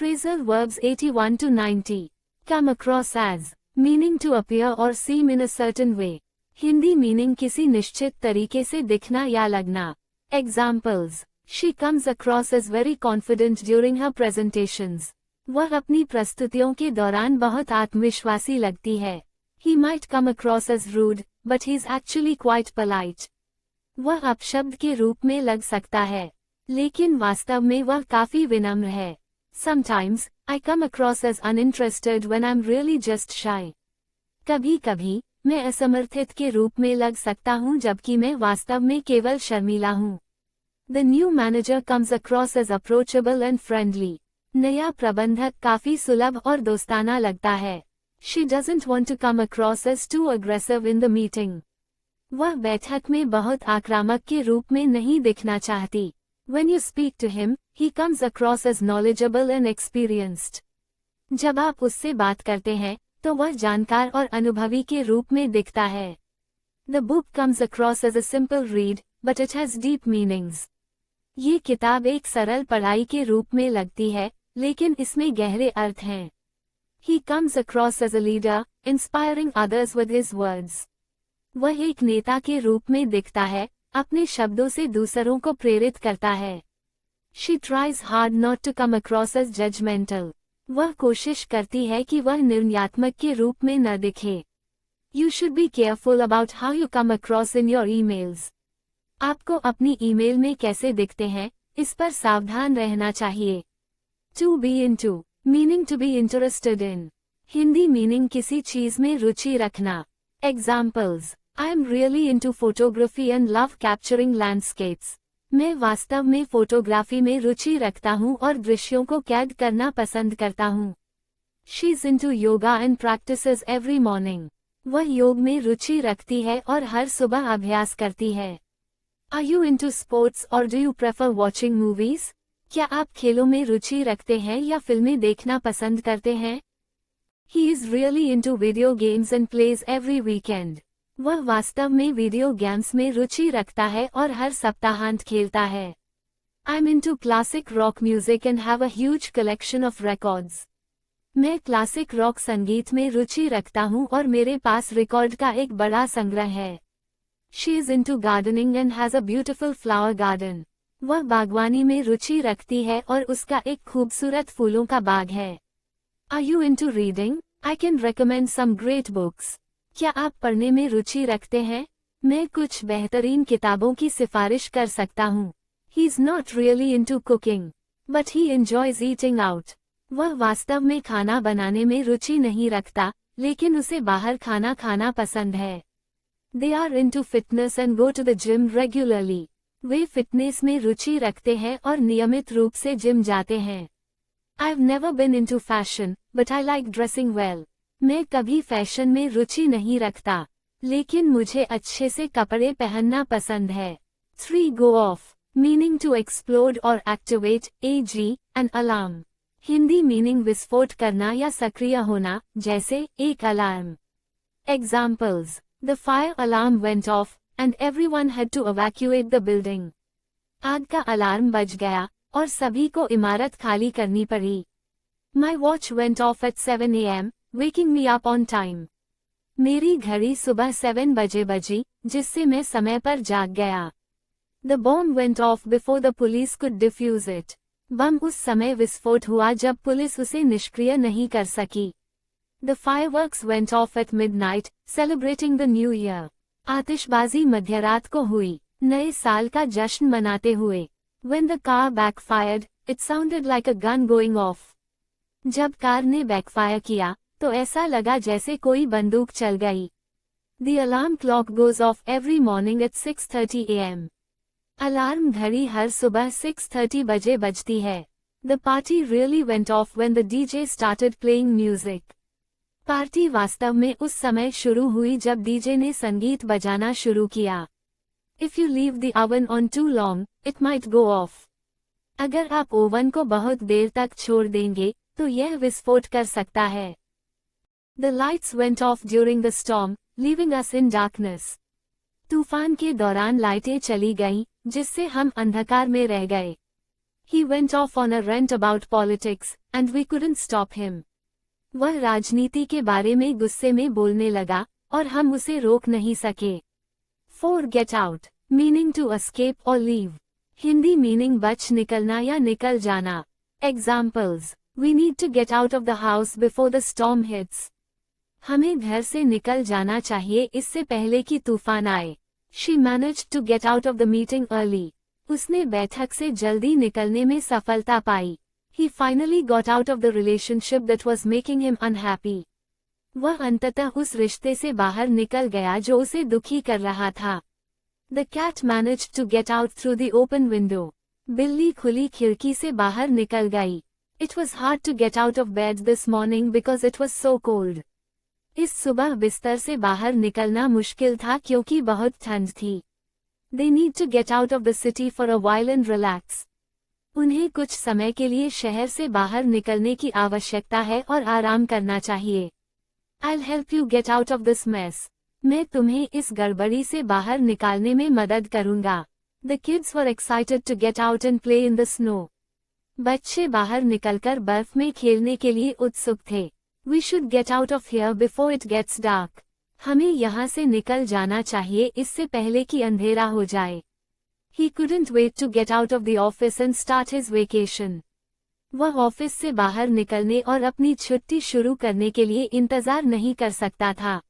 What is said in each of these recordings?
Phrasal verbs 81 to 90. Come across as. Meaning to appear or seem in a certain way. Hindi meaning किसी निश्चित तरीके से दिखना या लगना. Examples. She comes across as very confident during her presentations. वह अपनी प्रस्तुतियों के दौरान बहुत आत्मविश्वासी लगती है. He might come across as rude, but he's actually quite polite. वह अपशब्द के रूप में लग सकता है, लेकिन वास्तव में वह काफी विनम्र है. Sometimes, I come across as uninterested when I'm really just shy. कभी-कभी, मैं असमर्थित के रूप में लग सकता हूँ जबकि मैं वास्तव में केवल शर्मीला हूँ. The new manager comes across as approachable and friendly. नया प्रबंधक काफी सुलभ और दोस्ताना लगता है. She doesn't want to come across as too aggressive in the meeting. वह बैठक में बहुत आक्रामक के रूप में नहीं दिखना चाहती. When you speak to him, he comes across as knowledgeable and experienced. जब आप उससे बात करते हैं, तो वह जानकार और अनुभवी के रूप में दिखता है. The book comes across as a simple read, but it has deep meanings. ये किताब एक सरल पढ़ाई के रूप में लगती है, लेकिन इसमें गहरे अर्थ हैं. He comes across as a leader, inspiring others with his words. वह एक नेता के रूप में दिखता है, अपने शब्दों से दूसरों को प्रेरित करता है. She tries hard not to come across as judgmental. वह कोशिश करती है कि वह निर्णयात्मक के रूप में न दिखे. You should be careful about how you come across in your emails. आपको अपनी ईमेल में कैसे दिखते हैं, इस पर सावधान रहना चाहिए. To be into, meaning to be interested in. Hindi meaning किसी चीज में रुचि रखना. Examples. I am really into photography and love capturing landscapes. मैं वास्तव में फोटोग्राफी में रुचि रखता हूँ और दृश्यों को कैद करना पसंद करता हूँ. She's into yoga and practices every morning. वह योग में रुचि रखती है और हर सुबह अभ्यास करती है. Are you into sports or do you prefer watching movies? क्या आप खेलों में रुचि रखते हैं या फिल्में देखना पसंद करते हैं? He is really into video games and plays every weekend. वह वास्तव में वीडियो गेम्स में रुचि रखता है और हर सप्ताहांत खेलता है. I'm into classic rock music and have a huge collection of records. मैं क्लासिक रॉक संगीत में रुचि रखता हूँ और मेरे पास रिकॉर्ड का एक बड़ा संग्रह है. She is into gardening and has a beautiful flower garden. वह बागवानी में रुचि रखती है और उसका एक खूबसूरत फूलों का बाग है. Are you into reading? I can recommend some great books. क्या आप पढ़ने में रुचि रखते हैं? मैं कुछ बेहतरीन किताबों की सिफारिश कर सकता हूँ. He's not really into cooking, but he enjoys eating out. वह वास्तव में खाना बनाने में रुचि नहीं रखता, लेकिन उसे बाहर खाना खाना पसंद है. They are into fitness and go to the gym regularly. Way fitness में रुचि रखते हैं और नियमित रूप से जिम जाते हैं. I've never been into fashion, but I like dressing well. मैं कभी फैशन में रुचि नहीं रखता, लेकिन मुझे अच्छे से कपड़े पहनना पसंद है. 3 Go off, meaning to explode or activate, e.g., an alarm. Hindi meaning विस्फोट करना या सक्रिय होना, जैसे एक alarm. Examples. The fire alarm went off, and everyone had to evacuate the building. आग का अलार्म बज गया, और सभी को इमारत खाली करनी पड़ी. My watch went off at 7 a.m., waking me up on time. मेरी घड़ी सुबह 7 बजे बजी, जिससे मैं समय पर जाग गया. The bomb went off before the police could defuse it. बम उस समय विस्फोट हुआ जब पुलिस उसे निष्क्रिय नहीं कर सकी. The fireworks went off at midnight, celebrating the new year. आतिशबाजी मध्यरात को हुई, नए साल का जश्न मनाते हुए. When the car backfired, it sounded like a gun going off. जब कार ने बैकफायर किया, तो ऐसा लगा जैसे कोई बंदूक चल गई. The alarm clock goes off every morning at 6:30 a.m. Alarm घड़ी हर सुबह 6:30 बजे बजती है. The party really went off when the DJ started playing music. Party वास्तव में उस समय शुरू हुई जब डीजे ने संगीत बजाना शुरू किया. If you leave the oven on too long, it might go off. अगर आप ओवन को बहुत देर तक छोड़ देंगे, तो यह विस्फोट कर सकता है. The lights went off during the storm, leaving us in darkness. तूफान के दौरान लाइटें चली गईं, जिससे हम अंधकार में रह गए. He went off on a rant about politics, and we couldn't stop him. वह राजनीति के बारे में गुस्से में बोलने लगा, और हम उसे रोक नहीं सके. 4. Get out. Meaning to escape or leave. Hindi meaning बच निकलना या निकल जाना. Examples. We need to get out of the house before the storm hits. हमें घर से निकल जाना चाहिए इससे पहले कि तूफान आए. She managed to get out of the meeting early. उसने बैठक से जल्दी निकलने में सफलता पाई. He finally got out of the relationship that was making him unhappy. वह अंततः उस रिश्ते से बाहर निकल गया जो उसे दुखी कर रहा था. The cat managed to get out through the open window. बिल्ली खुली खिड़की से बाहर निकल गई. It was hard to get out of bed this morning because it was so cold. इस सुबह बिस्तर से बाहर निकलना मुश्किल था क्योंकि बहुत ठंड थी. They need to get out of the city for a while and relax. उन्हें कुछ समय के लिए शहर से बाहर निकलने की आवश्यकता है और आराम करना चाहिए. I'll help you get out of this mess. मैं तुम्हें इस गड़बड़ी से बाहर निकालने में मदद करूंगा. The kids were excited to get out and play in the snow. बच्चे बाहर निकलकर बर्फ में खेलने के लिए उत्सुक थे. We should get out of here before it gets dark. हमें यहाँ से निकल जाना चाहिए इससे पहले कि अंधेरा हो जाए. He couldn't wait to get out of the office and start his vacation. वह ऑफिस से बाहर निकलने और अपनी छुट्टी शुरू करने के लिए इंतजार नहीं कर सकता था.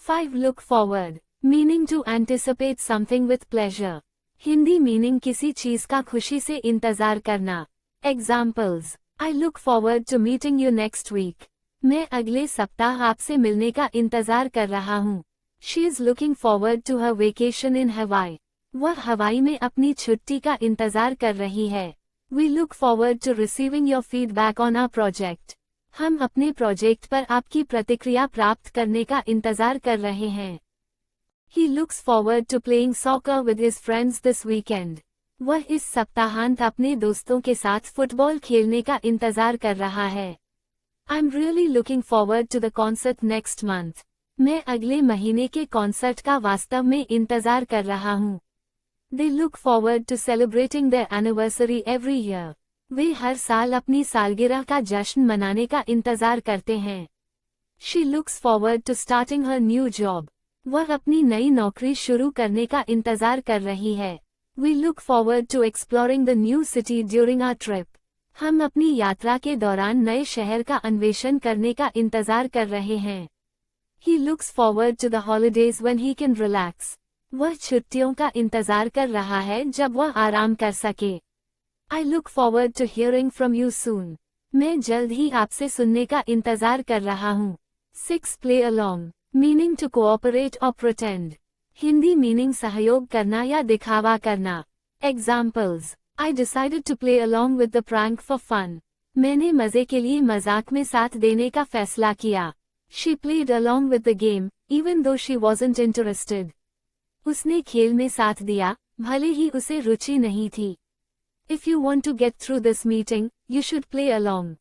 5. Look forward. Meaning to anticipate something with pleasure. Hindi meaning किसी चीज का खुशी से इंतजार करना. Examples. I look forward to meeting you next week. मैं अगले सप्ताह आपसे मिलने का इंतजार कर रहा हूँ. She is looking forward to her vacation in Hawaii. वह हवाई में अपनी छुट्टी का इंतजार कर रही है. We look forward to receiving your feedback on our project. हम अपने प्रोजेक्ट पर आपकी प्रतिक्रिया प्राप्त करने का इंतजार कर रहे हैं. He looks forward to playing soccer with his friends this weekend. वह इस सप्ताहांत अपने दोस्तों के साथ फुटबॉल खेलने का इंतजार कर रहा है. I'm really looking forward to the concert next month. मैं अगले महीने के कॉन्सर्ट का वास्तव में इंतजार कर रहा हूँ. They look forward to celebrating their anniversary every year. वे हर साल अपनी सालगिरह का जश्न मनाने का इंतजार करते हैं. She looks forward to starting her new job. वह अपनी नई नौकरी शुरू करने का इंतजार कर रही है. We look forward to exploring the new city during our trip. हम अपनी यात्रा के दौरान नए शहर का अन्वेषण करने का इंतजार कर रहे हैं. He looks forward to the holidays when he can relax. वह छुट्टियों का इंतजार कर रहा है जब वह आराम कर सके. I look forward to hearing from you soon. मैं जल्द ही आपसे सुनने का इंतजार कर रहा हूँ. 6. Play along. Meaning to cooperate or pretend. Hindi meaning सहयोग करना या दिखावा करना. Examples. I decided to play along with the prank for fun. मैंने मजे के लिए मजाक में साथ देने का फैसला किया. She played along with the game, even though she wasn't interested. उसने खेल में साथ दिया, भले ही उसे रुचि नहीं थी. If you want to get through this meeting, you should play along.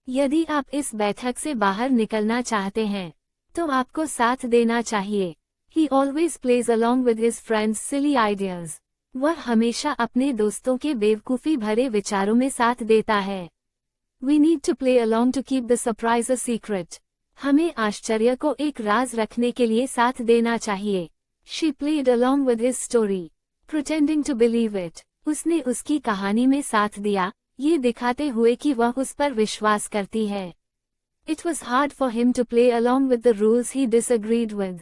यदि आप इस बैठक से बाहर निकलना चाहते हैं, तो आपको साथ देना चाहिए. He always plays along with his friends' silly ideas. वह हमेशा अपने दोस्तों के बेवकूफ़ी भरे विचारों में साथ देता है. We need to play along to keep the surprise a secret. हमें आश्चर्य को एक राज रखने के लिए साथ देना चाहिए. She played along with his story, pretending to believe it. उसने उसकी कहानी में साथ दिया, ये दिखाते हुए कि वह उस पर विश्वास करती है. It was hard for him to play along with the rules he disagreed with.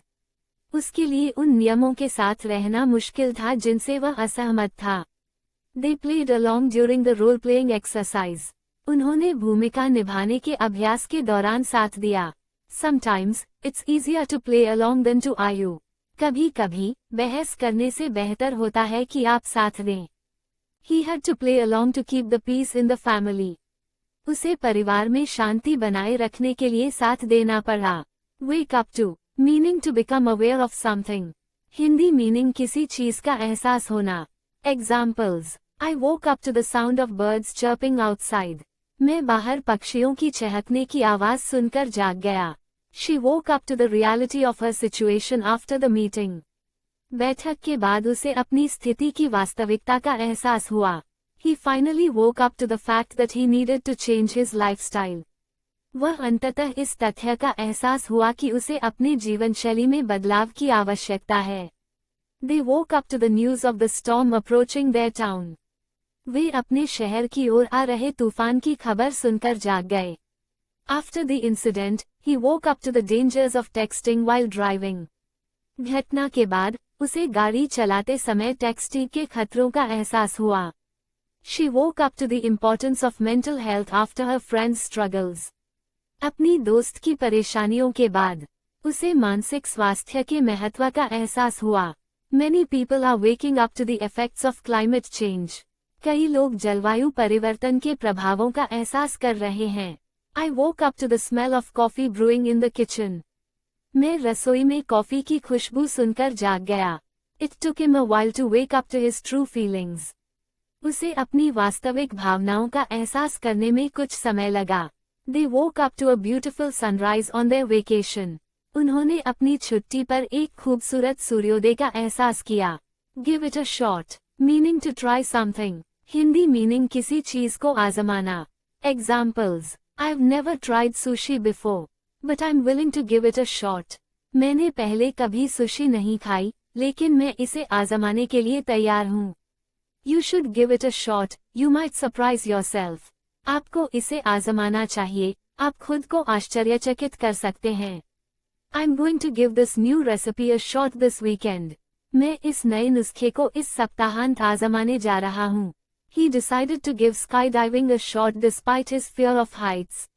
उसके लिए उन नियमों के साथ रहना मुश्किल था जिनसे वह असहमत था. They played along during the role-playing exercise. उन्होंने भूमिका निभाने के अभ्यास के दौरान साथ दिया. Sometimes, it's easier to play along than to argue. कभी-कभी, बहस करने से बेहतर होता है कि आप साथ दें. He had to play along to keep the peace in the family. उसे परिवार में शांति बनाए रखने के लिए साथ देना पड़ा. Wake up to. Meaning to become aware of something. Hindi meaning किसी चीज का एहसास होना. Examples. I woke up to the sound of birds chirping outside. मैं बाहर पक्षियों की चहकने की आवाज सुनकर जाग गया. She woke up to the reality of her situation after the meeting. बैठक के बाद उसे अपनी स्थिति की वास्तविकता का एहसास हुआ. He finally woke up to the fact that he needed to change his lifestyle. वह अंततः इस तथ्य का एहसास हुआ कि उसे अपने जीवन शैली में बदलाव की आवश्यकता है। They woke up to the news of the storm approaching their town. वे अपने शहर की ओर आ रहे तूफान की खबर सुनकर जाग गए। After the incident, he woke up to the dangers of texting while driving. घटना के बाद उसे गाड़ी चलाते समय टेक्सटिंग के खतरों का एहसास हुआ। She woke up to the importance of mental health after her friend's struggles. अपनी दोस्त की परेशानियों के बाद उसे मानसिक स्वास्थ्य के महत्व का एहसास हुआ। Many people are waking up to the effects of climate change. कई लोग जलवायु परिवर्तन के प्रभावों का एहसास कर रहे हैं। I woke up to the smell of coffee brewing in the kitchen. मैं रसोई में कॉफी की खुशबू सुनकर जाग गया। It took him a while to wake up to his true feelings. उसे अपनी वास्तविक भावनाओं का एहसास करने में कुछ समय लगा। They woke up to a beautiful sunrise on their vacation. उन्होंने अपनी छुट्टी पर एक खूबसूरत सूर्योदय का एहसास किया। Give it a shot. Meaning to try something. Hindi meaning किसी चीज को आजमाना। Examples. I've never tried sushi before, but I'm willing to give it a shot. मैंने पहले कभी सुशी नहीं खाई, लेकिन मैं इसे आजमाने के लिए तैयार हूँ। You should give it a shot. You might surprise yourself. आपको इसे आजमाना चाहिए, आप खुद को आश्चर्यचकित कर सकते हैं। I'm going to give this new recipe a shot this weekend. मैं इस नए नुस्खे को इस सप्ताहांत आजमाने जा रहा हूँ। He decided to give skydiving a shot despite his fear of heights.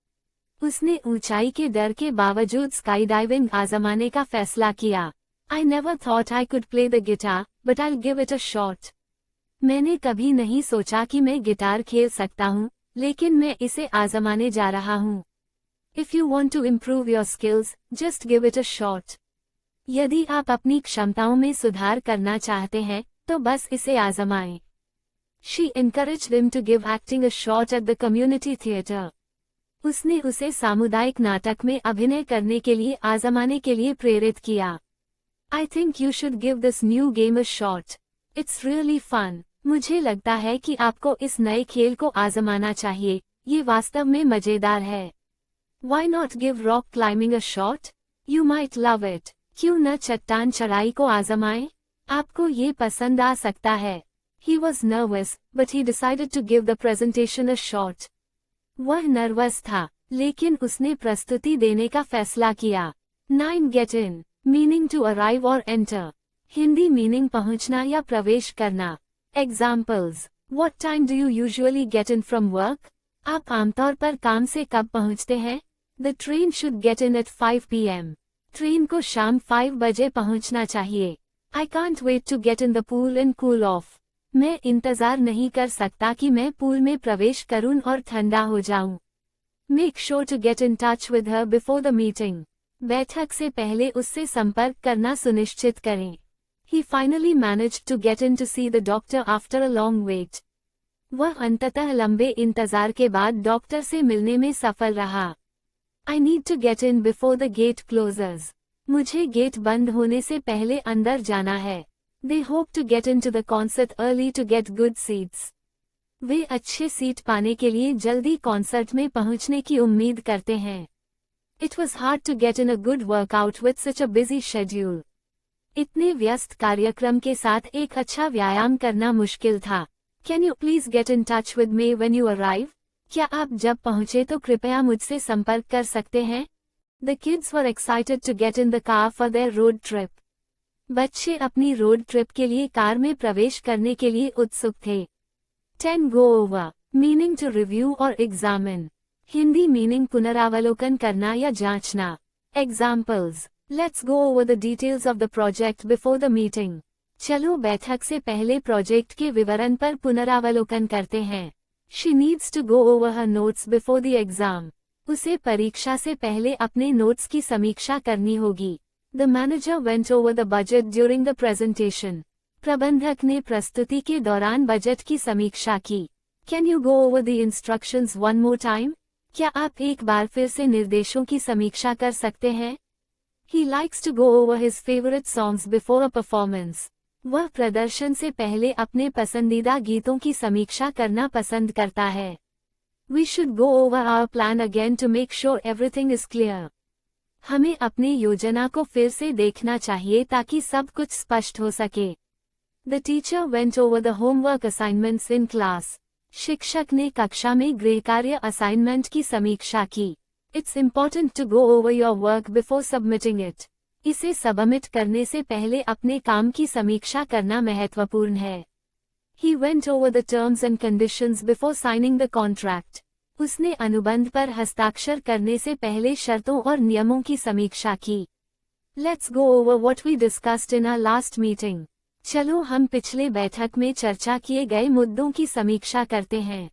उसने ऊंचाई के डर के बावजूद स्काईडाइविंग आजमाने का फैसला किया। I never thought I could play the guitar, but I'll give it a shot. मैंने कभी नहीं सोचा कि मैं गिटार खेल सकता हूँ, लेकिन मैं इसे आजमाने जा रहा हूँ। If you want to improve your skills, just give it a shot. यदि आप अपनी क्षमताओं में सुधार करना चाहते हैं, तो बस इसे आजमाएं। She encouraged him to give acting a shot at the community theatre. उसने उसे सामुदायिक नाटक में अभिनय करने के लिए आजमाने के लिए प्रेरित किया। I think you should give this new game a shot. It's really fun. मुझे लगता है कि आपको इस नए खेल को आजमाना चाहिए, ये वास्तव में मजेदार है। Why not give rock climbing a shot? You might love it. क्यों न चट्टान चढ़ाई को आजमाएं? आपको ये पसंद आ सकता है। He was nervous, but he decided to give the presentation a shot. वह नर्वस था, लेकिन उसने प्रस्तुति देने का फैसला किया। 9. Get in. Meaning to arrive or enter. Hindi meaning पहुंचना या प्रवेश करना। Examples. What time do you usually get in from work? आप आमतौर पर काम से कब पहुंचते हैं? The train should get in at 5 p.m. Train को शाम 5 बजे पहुंचना चाहिए। I can't wait to get in the pool and cool off. मैं इंतजार नहीं कर सकता कि मैं पूल में प्रवेश करूं और ठंडा हो जाऊं। Make sure to get in touch with her before the meeting. बैठक से पहले उससे संपर्क करना सुनिश्चित करें। He finally managed to get in to see the doctor after a long wait. वह अंततः लंबे इंतजार के बाद डॉक्टर से मिलने में सफल रहा। I need to get in before the gate closes. मुझे गेट बंद होने से पहले अंदर जाना है। They hope to get into the concert early to get good seats. वे अच्छे सीट पाने के लिए जल्दी कॉन्सर्ट में पहुंचने की उम्मीद करते हैं। It was hard to get in a good workout with such a busy schedule. इतने व्यस्त कार्यक्रम के साथ एक अच्छा व्यायाम करना मुश्किल था। Can you please get in touch with me when you arrive? क्या आप जब पहुंचे तो कृपया मुझसे संपर्क कर सकते हैं? The kids were excited to get in the car for their road trip. बच्चे अपनी रोड ट्रिप के लिए कार में प्रवेश करने के लिए उत्सुक थे। 10. Go over. Meaning to review or examine. Hindi meaning पुनरावलोकन करना या जांचना। Examples. Let's go over the details of the project before the meeting. चलो बैठक से पहले प्रोजेक्ट के विवरण पर पुनरावलोकन करते हैं। She needs to go over her notes before the exam. उसे परीक्षा से पहले अपने नोट्स की समीक्षा करनी होगी। The manager went over the budget during the presentation. प्रबंधक ने प्रस्तुति के दौरान बजट की समीक्षा की। Can you go over the instructions one more time? क्या आप एक बार फिर से निर्देशों की समीक्षा कर सकते हैं? He likes to go over his favorite songs before a performance. वह प्रदर्शन से पहले अपने पसंदीदा गीतों की समीक्षा करना पसंद करता है। We should go over our plan again to make sure everything is clear. हमें अपनी योजना को फिर से देखना चाहिए ताकि सब कुछ स्पष्ट हो सके। The teacher went over the homework assignments in class. शिक्षक ने कक्षा में गृह कार्य असाइनमेंट की समीक्षा की। It's important to go over your work before submitting it. इसे सबमिट करने से पहले अपने काम की समीक्षा करना महत्वपूर्ण है। He went over the terms and conditions before signing the contract. उसने अनुबंध पर हस्ताक्षर करने से पहले शर्तों और नियमों की समीक्षा की। Let's go over what we discussed in our last meeting. चलो हम पिछले बैठक में चर्चा किए गए मुद्दों की समीक्षा करते हैं।